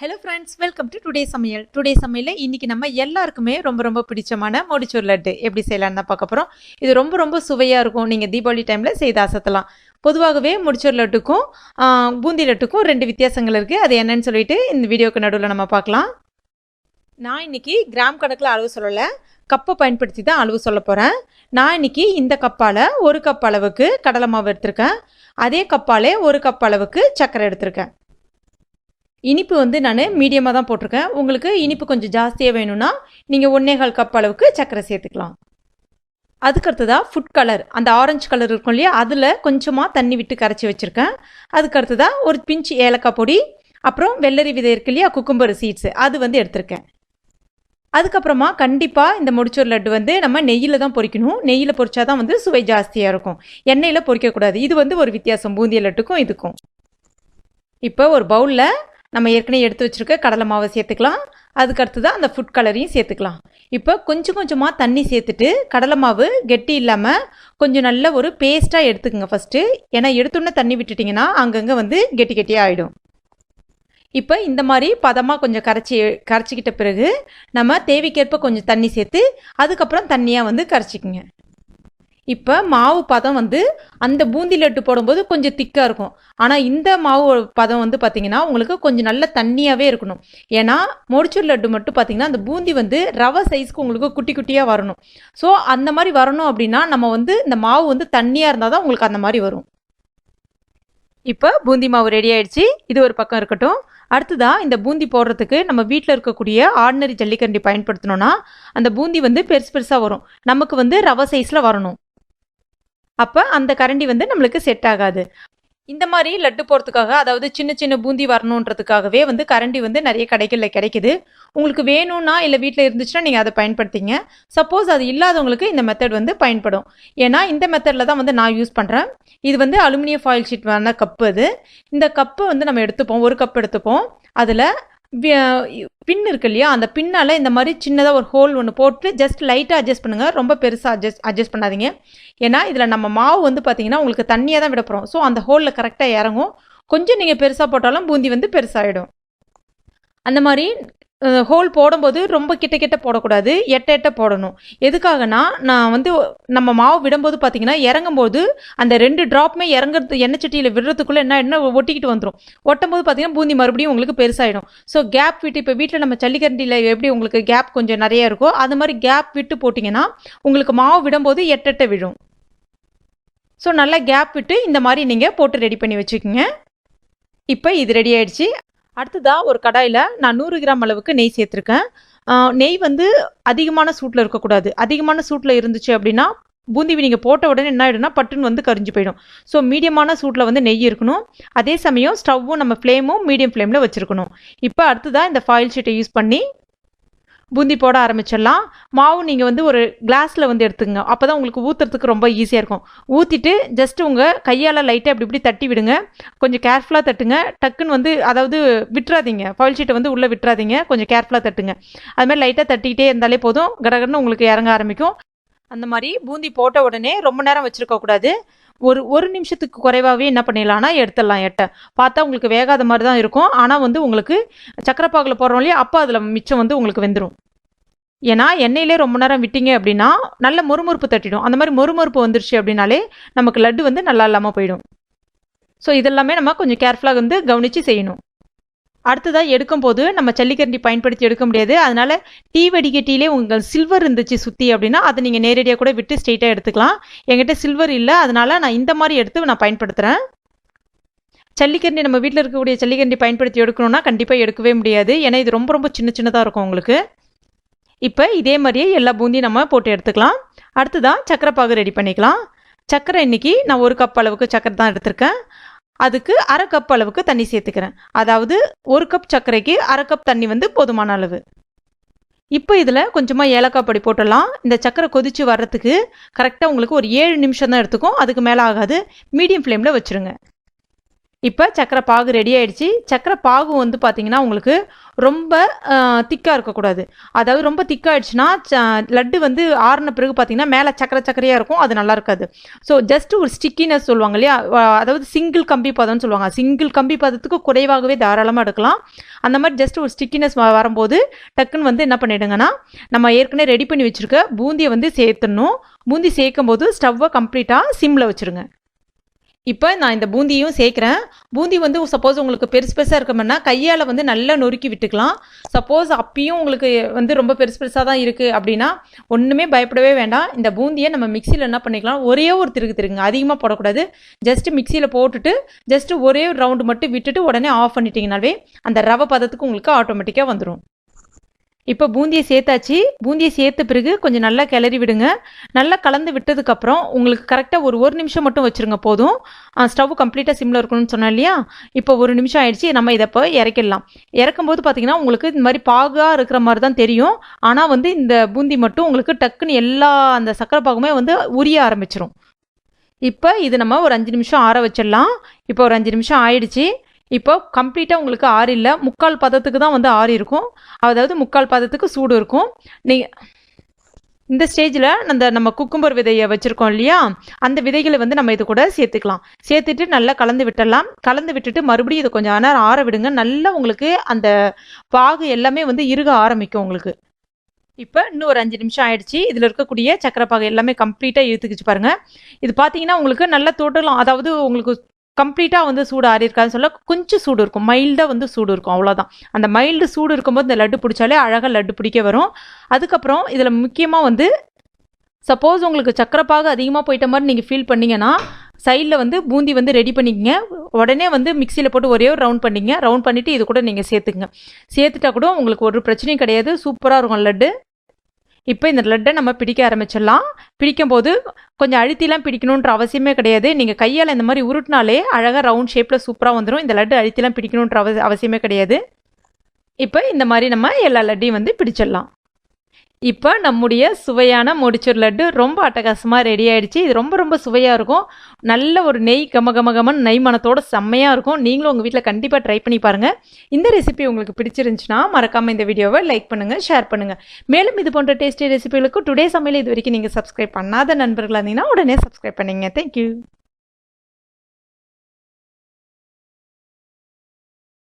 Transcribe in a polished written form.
Hello friends, welcome to today's Samayal. Today's Samayal இன்னைக்கு நம்ம எல்லாருக்குமே ரொம்ப பிடிச்சமான மோடிச்சூர் லட்டு எப்படி செய்யலாம்னு தான் பார்க்க போறோம். இது ரொம்ப சுவையா இருக்கும். நீங்க தீபாவளி டைம்ல செய்து அசத்தலாம். பொதுவாகவே மோடிச்சூர் லட்டுக்கும் பூந்தி லட்டுக்கும் ரெண்டு வித்தியாசங்கள் இருக்கு. அது என்னன்னு சொல்லிட்டு இந்த வீடியோக்கு நடுவுல நம்ம பார்க்கலாம். நான் இன்னைக்கு கிராம் கணக்குல அளவு சொல்லல. கப்பை பயன்படுத்தி தான் அளவு சொல்ல போறேன். நான் இன்னைக்கு இந்த கப்பால 1 கப் அளவுக்கு கடலை மாவு எடுத்துர்க்கேன். அதே கப்பாலே 1 கப் அளவுக்கு சர்க்கரை எடுத்துர்க்கேன். இனிப்பு வந்து நான் மீடியமாக தான் போட்டிருக்கேன். உங்களுக்கு இனிப்பு கொஞ்சம் ஜாஸ்தியாக வேணும்னா நீங்கள் 1.25 கப் அளவுக்கு சர்க்கரை சேர்த்துக்கலாம். அதுக்கடுத்ததாக ஃபுட் கலர், அந்த ஆரஞ்சு கலர் இருக்கும் இல்லையா, அதில் கொஞ்சமாக தண்ணி விட்டு கரைச்சி வச்சுருக்கேன். அதுக்கடுத்ததாக ஒரு பிஞ்ச் ஏலக்காய் பொடி, அப்புறம் வெள்ளரி விதை இருக்கு இல்லையா, குக்கும்பர் சீட்ஸு, அது வந்து எடுத்திருக்கேன். அதுக்கப்புறமா கண்டிப்பாக இந்த மோடிச்சூர் லட்டு வந்து நம்ம நெய்யில் தான் பொரிக்கணும். நெய்யில் பொரிச்சா தான் வந்து சுவை ஜாஸ்தியாக இருக்கும். எண்ணெயில் பொரிக்கக்கூடாது. இது வந்து ஒரு வித்தியாசம் பூந்திய லட்டுக்கும் இதுக்கும். இப்போ ஒரு பவுலில் நம்ம ஏற்கனவே எடுத்து வச்சுருக்க கடலை மாவை சேர்த்துக்கலாம். அதுக்கடுத்து தான் அந்த ஃபுட் கலரையும் சேர்த்துக்கலாம். இப்போ கொஞ்சமாக தண்ணி சேர்த்துட்டு கடலை மாவு கெட்டி இல்லாமல் கொஞ்சம் நல்ல ஒரு பேஸ்ட்டாக எடுத்துக்கோங்க ஃபஸ்ட்டு. ஏன்னா எடுத்தோன்னே தண்ணி விட்டுட்டிங்கன்னா அங்கங்கே வந்து கெட்டியாக ஆகிடும். இப்போ இந்த மாதிரி பதமாக கொஞ்சம் கரைச்சிக்கிட்ட பிறகு நம்ம தேவைக்கேற்ப கொஞ்சம் தண்ணி சேர்த்து அதுக்கப்புறம் தண்ணியாக வந்து கரைச்சிக்குங்க. இப்போ மாவு பதம் வந்து அந்த பூந்தி லட்டு போடும்போது கொஞ்சம் திக்காக இருக்கும். ஆனால் இந்த மாவு பதம் வந்து பார்த்திங்கன்னா உங்களுக்கு கொஞ்சம் நல்ல தண்ணியாகவே இருக்கணும். ஏன்னா மோடிச்சூர் லட்டு மட்டும் பார்த்திங்கன்னா அந்த பூந்தி வந்து ரவை சைஸ்க்கு உங்களுக்கு குட்டியாக வரணும். ஸோ அந்த மாதிரி வரணும் அப்படின்னா நம்ம வந்து இந்த மாவு வந்து தண்ணியாக இருந்தால் தான் உங்களுக்கு அந்த மாதிரி வரும். இப்போ பூந்தி மாவு ரெடி ஆயிடுச்சு. இது ஒரு பக்கம் இருக்கட்டும். அடுத்ததாக இந்த பூந்தி போடுறதுக்கு நம்ம வீட்டில் இருக்கக்கூடிய ஆர்டினரி ஜல்லிக்கரண்டி பயன்படுத்தினோன்னா அந்த பூந்தி வந்து பெருசாக வரும். நமக்கு வந்து ரவை சைஸில் வரணும். அப்போ அந்த கரண்டி வந்து நம்மளுக்கு செட் ஆகாது. இந்த மாதிரி லட்டு போடுறதுக்காக, அதாவது சின்ன பூந்தி வரணுன்றதுக்காகவே வந்து கரண்டி வந்து நிறைய கடைகளில் கிடைக்குது. உங்களுக்கு வேணும்னா இல்லை வீட்டில் இருந்துச்சுன்னா நீங்கள் அதை பயன்படுத்திங்க. சப்போஸ் அது இல்லாதவங்களுக்கு இந்த மெத்தட் வந்து பயன்படும். ஏன்னா இந்த மெத்தடில் தான் வந்து நான் யூஸ் பண்ணுறேன். இது வந்து அலுமினியம் ஃபாயில் ஷீட் வேணா கப்பு. அது இந்த கப்பை வந்து நம்ம எடுத்துப்போம். 1 கப் எடுத்துப்போம். அதில் பின் இருக்கு இல்லையா, அந்த பின்னால் இந்த மாதிரி சின்னதாக ஒரு ஹோல் ஒன்று போட்டு ஜஸ்ட் லைட்டாக அட்ஜஸ்ட் பண்ணுங்கள். ரொம்ப பெருசாக அட்ஜஸ்ட் பண்ணாதீங்க. ஏன்னா இதில் நம்ம மாவு வந்து பார்த்தீங்கன்னா உங்களுக்கு தண்ணியாக தான் விட போகிறோம். ஸோ அந்த ஹோலில் கரெக்டாக இறங்கும். கொஞ்சம் நீங்கள் பெருசாக போட்டாலும் பூந்தி வந்து பெருசாகிடும். அந்த மாதிரி ஹோல் போடும்போது ரொம்ப கிட்ட போடக்கூடாது, எட்ட போடணும். எதுக்காகனா நான் வந்து நம்ம மாவு விடும்போது பார்த்தீங்கன்னா இறங்கும்போது அந்த 2 ட்ராப்புமே இறங்குறது எண்ணெய் சட்டியில் விடுறதுக்குள்ளே என்ன ஒட்டிக்கிட்டு வந்துடும். ஒட்டும் போது பார்த்தீங்கன்னா பூந்தி மறுபடியும் உங்களுக்கு பெருசாகிடும். ஸோ கேப் விட்டு, இப்போ வீட்டில் நம்ம ஜல்லிக்கரண்டியில் எப்படி உங்களுக்கு கேப் கொஞ்சம் நிறைய இருக்கோ அது மாதிரி கேப் விட்டு போட்டிங்கன்னா உங்களுக்கு மாவு விடும்போது எட்ட விழும். ஸோ நல்லா கேப் விட்டு இந்த மாதிரி நீங்கள் போட்டு ரெடி பண்ணி வச்சுக்கோங்க. இப்போ இது ரெடி ஆயிடுச்சு. அடுத்ததாக ஒரு கடாயில் நான் 100 கிராம் அளவுக்கு நெய் சேர்த்துருக்கேன். நெய் வந்து அதிகமான சூட்டில் இருக்கக்கூடாது. அதிகமான சூட்டில் இருந்துச்சு அப்படின்னா பூந்தி நீங்கள் போட்ட உடனே என்ன ஆகிடும்னா பட்டுன்னு வந்து கரிஞ்சு போயிடும். ஸோ மீடியமான சூட்டில் வந்து நெய் இருக்கணும். அதே சமயம் ஸ்டவ்வும் நம்ம ஃப்ளேமும் மீடியம் ஃப்ளேமில் வச்சுருக்கணும். இப்போ அடுத்ததாக இந்த ஃபாயில் ஷீட்டை யூஸ் பண்ணி பூந்தி போட ஆரம்பிச்சிடலாம். மாவு நீங்கள் வந்து ஒரு கிளாஸில் வந்து எடுத்துங்க. அப்போ தான் உங்களுக்கு ஊற்றுறதுக்கு ரொம்ப ஈஸியாக இருக்கும். ஊற்றிட்டு ஜஸ்ட் உங்கள் கையால் லைட்டாக இப்படி தட்டி விடுங்க. கொஞ்சம் கேர்ஃபுல்லாக தட்டுங்க. டக்குன்னு வந்து அதாவது விட்டுறாதீங்க. ஃபாயில் ஷீட்டை வந்து உள்ளே விட்டுறாதீங்க. கொஞ்சம் கேர்ஃபுல்லாக தட்டுங்க. அதுமாதிரி லைட்டாக தட்டிக்கிட்டே இருந்தாலே போதும், கடகடன்னு உங்களுக்கு இறங்க ஆரம்பிக்கும். அந்த மாதிரி பூந்தி போட்ட உடனே ரொம்ப நேரம் வச்சுருக்கக்கூடாது. ஒரு நிமிஷத்துக்கு குறைவாகவே என்ன பண்ணிடலாம்னா எடுத்துடலாம். பார்த்தா உங்களுக்கு வேகாத மாதிரி தான் இருக்கும். ஆனால் வந்து உங்களுக்கு சக்கரை பாகில் போடுறோம் இல்லையா, அப்போ அதில் மிச்சம் வந்து உங்களுக்கு வெந்துடும். ஏன்னா எண்ணெயிலே ரொம்ப நேரம் விட்டீங்க அப்படின்னா நல்ல மொறுமொறுப்பு தட்டிடும். அந்த மாதிரி மொறுமொறுப்பு வந்துருச்சு அப்படின்னாலே நமக்கு லட்டு வந்து நல்லா இல்லாமல் போயிடும். ஸோ இதெல்லாமே நம்ம கொஞ்சம் கேர்ஃபுல்லாக வந்து கவனித்து செய்யணும். அடுத்ததாக எடுக்கும்போது நம்ம ஜல்லிக்கரண்டி பயன்படுத்தி எடுக்க முடியாது. அதனால் டீ வடிகட்டியிலே உங்கள் சில்வர் இருந்துச்சு சுற்றி அப்படின்னா அதை நீங்கள் நேரடியாக கூட விட்டு ஸ்ட்ரெயிட்டாக எடுத்துக்கலாம். என்கிட்ட சில்வர் இல்லை, அதனால் நான் இந்த மாதிரி எடுத்து நான் பயன்படுத்துகிறேன். ஜல்லிக்கரண்டி நம்ம வீட்டில் இருக்கக்கூடிய ஜல்லிக்கரண்டி பயன்படுத்தி எடுக்கணும்னா கண்டிப்பாக எடுக்கவே முடியாது. ஏன்னா இது ரொம்ப சின்னதாக இருக்கும் உங்களுக்கு. இப்போ இதே மாதிரியே எல்லா பூந்தியும் நம்ம போட்டு எடுத்துக்கலாம். அடுத்ததாக சக்கரை பாகு ரெடி பண்ணிக்கலாம். சக்கரை இன்றைக்கி நான் 1 கப் அளவுக்கு சக்கரை தான் எடுத்திருக்கேன். அதுக்கு 1/2 கப் அளவுக்கு தண்ணி சேர்த்துக்கிறேன். அதாவது 1 கப் சர்க்கரைக்கு 1/2 கப் தண்ணி வந்து போதுமான அளவு. இப்போ இதில் கொஞ்சமாக ஏலக்காய் பொடி போட்டுடலாம். இந்த சக்கரை கொதித்து வர்றதுக்கு கரெக்டாக உங்களுக்கு ஒரு 7 நிமிஷம் தான் எடுத்துக்கும். அதுக்கு மேலே ஆகாது. மீடியம் ஃப்ளேமில் வச்சுருங்க. இப்போ சக்கரை பாகு ரெடி ஆயிடுச்சு. சக்கரை பாகு வந்து பார்த்தீங்கன்னா உங்களுக்கு ரொம்ப திக்காக இருக்கக்கூடாது. அதாவது ரொம்ப திக்காகிடுச்சுன்னா லட்டு வந்து ஆறின பிறகு பார்த்தீங்கன்னா மேலே சக்கரையாக இருக்கும், அது நல்லா இருக்காது. ஸோ ஜஸ்ட் ஒரு ஸ்டிக்கினஸ் சொல்லுவாங்க இல்லையா, அதாவது சிங்கிள் கம்பி பதம்னு சொல்லுவாங்க. சிங்கிள் கம்பி பதத்துக்கு குறைவாகவே தாராளமாக எடுக்கலாம். அந்த மாதிரி ஜஸ்ட் ஒரு ஸ்டிக்கினஸ் வரும்போது டக்குன்னு வந்து என்ன பண்ணிடுங்கன்னா, நம்ம ஏற்கனவே ரெடி பண்ணி வச்சுருக்க பூந்தியை வந்து சேர்த்துடணும். பூந்தி சேர்க்கும் போது ஸ்டவ்வை கம்ப்ளீட்டாக சிம்மில் வச்சுருங்க. இப்போ நான் இந்த பூந்தியும் சேர்க்குறேன். பூந்தி வந்து சப்போஸ் உங்களுக்கு பெருசாக இருக்கணும்னா கையால் வந்து நல்லா நொறுக்கி விட்டுக்கலாம். சப்போஸ் அப்பயும் உங்களுக்கு வந்து ரொம்ப பெருசாக தான் இருக்குது அப்படின்னா ஒன்றுமே பயப்படவே வேண்டாம். இந்த பூந்தியை நம்ம மிக்சியில் என்ன பண்ணிக்கலாம், ஒரே ஒரு திருகுங்க, அதிகமாக போடக்கூடாது. ஜஸ்ட்டு மிக்சியில் போட்டுட்டு ஜஸ்ட்டு ஒரே ஒரு ரவுண்டு மட்டும் விட்டுட்டு உடனே ஆஃப் பண்ணிட்டீங்கனாலே அந்த ரவை பதத்துக்கு உங்களுக்கு ஆட்டோமேட்டிக்காக வந்துடும். இப்போ பூந்தியை சேர்த்தாச்சு. பூந்தியை சேர்த்த பிறகு கொஞ்சம் நல்லா கிளறி விடுங்க. நல்லா கலந்து விட்டதுக்கப்புறம் உங்களுக்கு கரெக்டாக ஒரு நிமிஷம் மட்டும் வச்சுருங்க போதும். ஸ்டவ் கம்ப்ளீட்டாக சிம்மில் இருக்கணும்னு சொன்னேன் இல்லையா. இப்போ 1 நிமிஷம் ஆயிடுச்சு. நம்ம இதை இப்போ இறக்கிடலாம். இறக்கும்போது பார்த்தீங்கன்னா உங்களுக்கு இந்த மாதிரி பாகாக இருக்கிற மாதிரி தான் தெரியும். ஆனால் வந்து இந்த பூந்தி மட்டும் உங்களுக்கு டக்குன்னு எல்லா அந்த சக்கரை பாகுமே வந்து உரிய ஆரம்பிச்சிடும். இப்போ இது நம்ம ஒரு 5 நிமிஷம் ஆற வச்சிடலாம். இப்போ ஒரு 5 நிமிஷம் ஆயிடுச்சு. இப்போ கம்ப்ளீட்டாக உங்களுக்கு ஆறு இல்லை, 3/4 பதத்துக்கு தான் வந்து ஆறி இருக்கும். அதாவது 3/4 பதத்துக்கு சூடு இருக்கும். நீங்கள் இந்த ஸ்டேஜில் நம்ம குக்கும்பர் விதையை வச்சுருக்கோம் இல்லையா, அந்த விதைகளை வந்து நம்ம இது கூட சேர்த்துக்கலாம். சேர்த்துட்டு நல்லா கலந்து விட்டுடலாம். கலந்து விட்டுட்டு மறுபடியும் இதை கொஞ்சம் நேரம் ஆற விடுங்க. நல்லா உங்களுக்கு அந்த பாகு எல்லாமே வந்து இறுக ஆரம்பிக்கும் உங்களுக்கு. இப்போ இன்னும் ஒரு 5 நிமிஷம் ஆயிடுச்சு. இதில் இருக்கக்கூடிய சக்கரை பாகு எல்லாமே கம்ப்ளீட்டாக இழுத்துக்கிச்சு பாருங்கள். இது பார்த்தீங்கன்னா உங்களுக்கு நல்லா தொட்டலாம். அதாவது உங்களுக்கு கம்ப்ளீட்டாக வந்து சூடு ஆறி இருக்காதுன்னு சொல்ல, கொஞ்சம் சூடு இருக்கும், மைல்டாக வந்து சூடு இருக்கும், அவ்வளோதான். அந்த மைல்டு சூடு இருக்கும்போது இந்த லட்டு பிடிச்சாலே அழகாக லட்டு பிடிக்க வரும். அதுக்கப்புறம் இதில் முக்கியமாக வந்து சப்போஸ் உங்களுக்கு சக்கரை பாகு அதிகமாக போயிட்ட மாதிரி நீங்கள் ஃபீல் பண்ணிங்கன்னா சைடில் வந்து பூந்தி வந்து ரெடி பண்ணிக்கங்க. உடனே வந்து மிக்சியில் போட்டு ஒரே ஒரு ரவுண்ட் பண்ணிங்க. ரவுண்ட் பண்ணிவிட்டு இது கூட நீங்கள் சேர்த்துக்குங்க. சேர்த்துட்டா கூட உங்களுக்கு ஒரு பிரச்சனையும் கிடையாது, சூப்பராக இருக்கும் லட்டு. இப்போ இந்த லட்டை நம்ம பிடிக்க ஆரம்பிச்சிடலாம். பிடிக்கும்போது கொஞ்சம் அழுத்திலாம் பிடிக்கணுன்ற அவசியமே கிடையாது. நீங்கள் கையால் இந்த மாதிரி உருட்டினாலே அழகாக ரவுண்ட் ஷேப்பில் சூப்பராக வந்துடும். இந்த லட்டு அழுத்திலாம் பிடிக்கணுன்ற அவசியமே கிடையாது. இப்போ இந்த மாதிரி நம்ம எல்லா லட்டையும் வந்து பிடிச்சிடலாம். இப்போ நம்முடைய சுவையான மொடிச்சூர் லட்டு ரொம்ப அட்டகாசமாக ரெடி ஆகிடுச்சு. இது ரொம்ப ரொம்ப சுவையாக இருக்கும். நல்ல ஒரு நெய் கமகமகமன் நெய் மணத்தோட செம்மையாக இருக்கும். நீங்களும் உங்கள் வீட்டில் கண்டிப்பாக ட்ரை பண்ணி பாருங்கள். இந்த ரெசிபி உங்களுக்கு பிடிச்சிருந்துச்சுன்னா மறக்காமல் இந்த வீடியோவை லைக் பண்ணுங்கள், ஷேர் பண்ணுங்கள். மேலும் இது போன்ற டேஸ்டி ரெசிபிகளுக்கு டுடே சமையல் இது வரைக்கும் நீங்கள் சப்ஸ்கிரைப் பண்ணாத நண்பர்களாக இருந்தீங்கன்னா உடனே சப்ஸ்கிரைப் பண்ணிங்க. தேங்க்யூ.